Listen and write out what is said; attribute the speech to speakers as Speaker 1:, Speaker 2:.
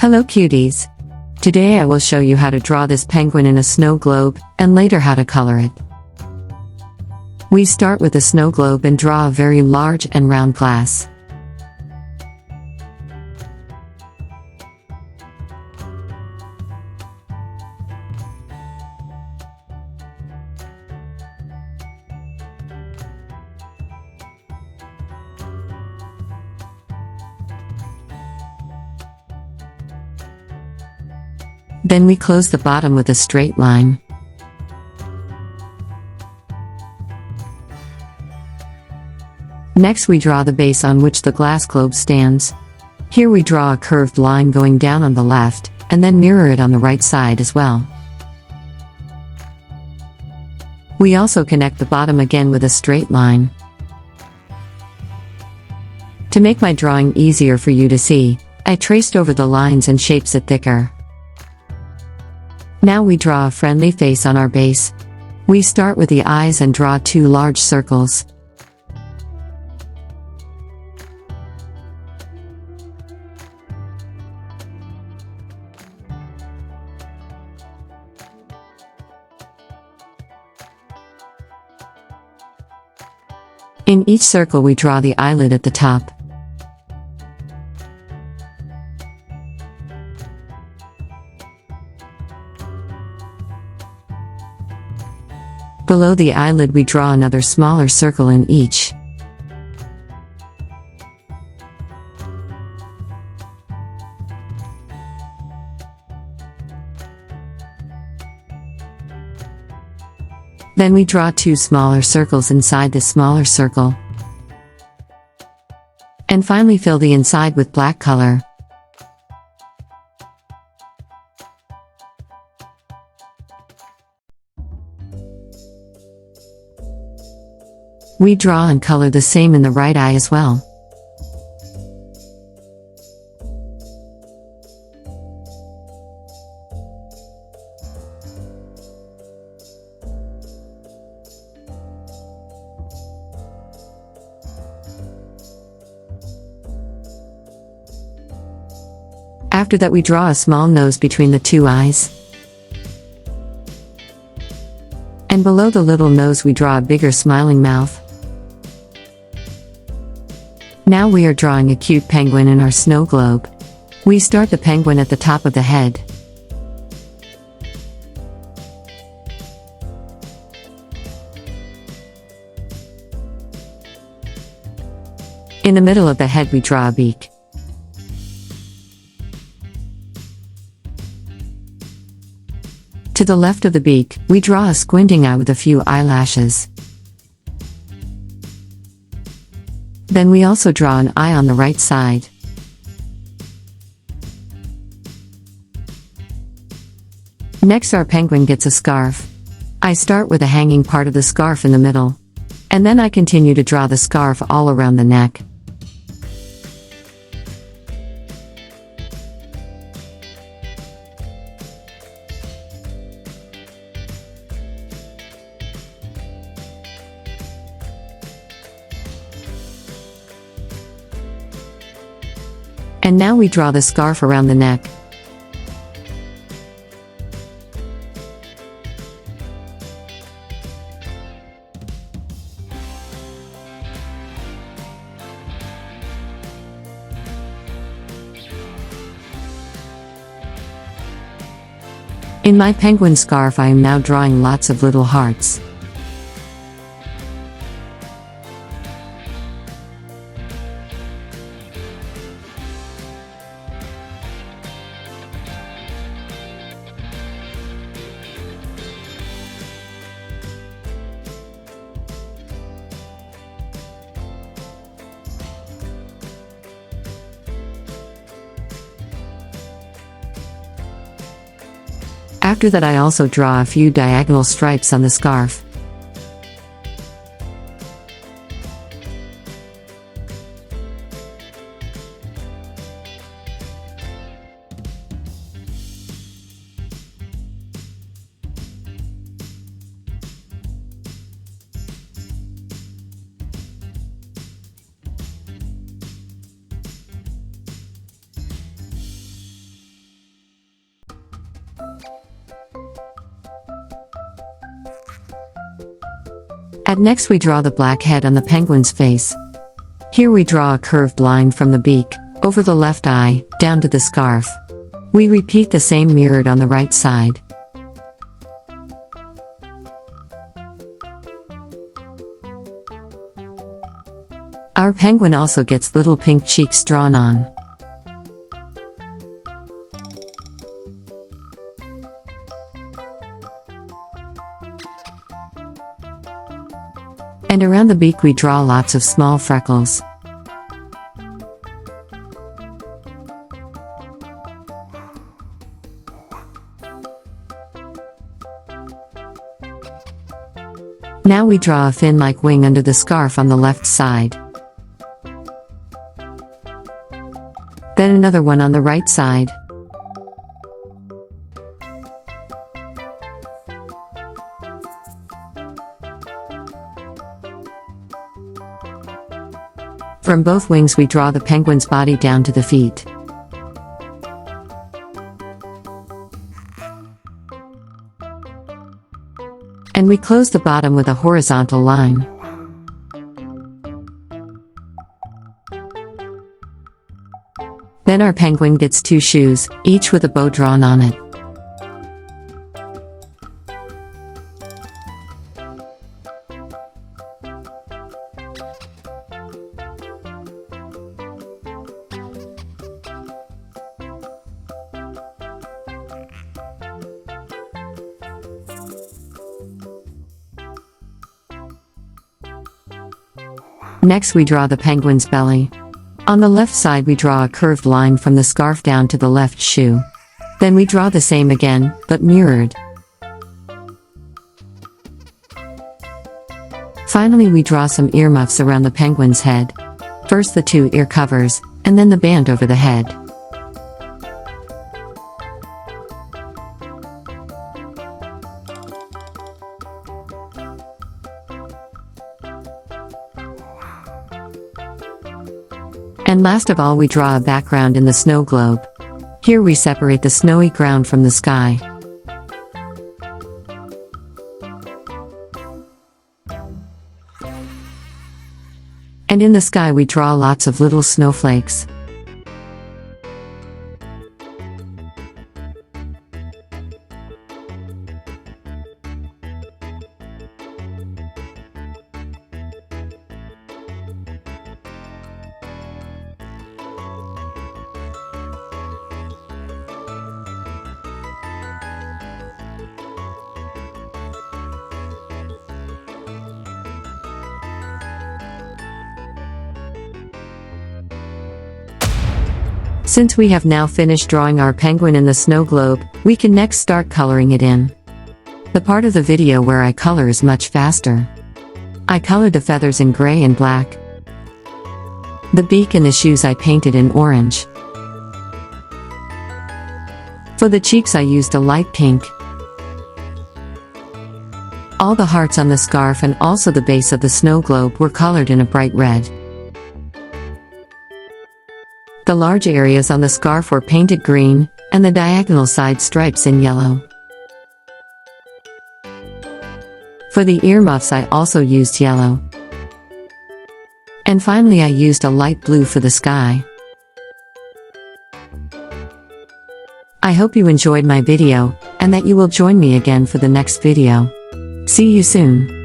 Speaker 1: Hello cuties! Today I will show you how to draw this penguin in a snow globe, and later how to color it. We start with a snow globe and draw a very large and round glass. Then we close the bottom with a straight line. Next we draw the base on which the glass globe stands. Here we draw a curved line going down on the left, and then mirror it on the right side as well. We also connect the bottom again with a straight line. To make my drawing easier for you to see, I traced over the lines and shapes it thicker. Now we draw a friendly face on our base. We start with the eyes and draw two large circles. In each circle we draw the eyelid at the top. Below the eyelid we draw another smaller circle in each. Then we draw two smaller circles inside the smaller circle. And finally fill the inside with black color. We draw and color the same in the right eye as well. After that we draw a small nose between the two eyes. And below the little nose we draw a bigger smiling mouth. Now we are drawing a cute penguin in our snow globe. We start the penguin at the top of the head. In the middle of the head we draw a beak. To the left of the beak, we draw a squinting eye with a few eyelashes. Then we also draw an eye on the right side. Next our penguin gets a scarf. I start with the hanging part of the scarf in the middle. And then I continue to draw the scarf all around the neck. And now we draw the scarf around the neck. In my penguin scarf I am now drawing lots of little hearts. After that I also draw a few diagonal stripes on the scarf. At next we draw the black head on the penguin's face. Here we draw a curved line from the beak, over the left eye, down to the scarf. We repeat the same mirrored on the right side. Our penguin also gets little pink cheeks drawn on. And around the beak we draw lots of small freckles. Now we draw a fin-like wing under the scarf on the left side. Then another one on the right side. From both wings we draw the penguin's body down to the feet. And we close the bottom with a horizontal line. Then our penguin gets 2 shoes, each with a bow drawn on it. Next we draw the penguin's belly. On the left side we draw a curved line from the scarf down to the left shoe. Then we draw the same again, but mirrored. Finally we draw some earmuffs around the penguin's head. First the 2 ear covers, and then the band over the head. And last of all we draw a background in the snow globe. Here we separate the snowy ground from the sky. And in the sky we draw lots of little snowflakes. Since we have now finished drawing our penguin in the snow globe, we can next start coloring it in. The part of the video where I color is much faster. I colored the feathers in gray and black. The beak and the shoes I painted in orange. For the cheeks I used a light pink. All the hearts on the scarf and also the base of the snow globe were colored in a bright red. The large areas on the scarf were painted green, and the diagonal side stripes in yellow. For the earmuffs I also used yellow. And finally I used a light blue for the sky. I hope you enjoyed my video, and that you will join me again for the next video. See you soon.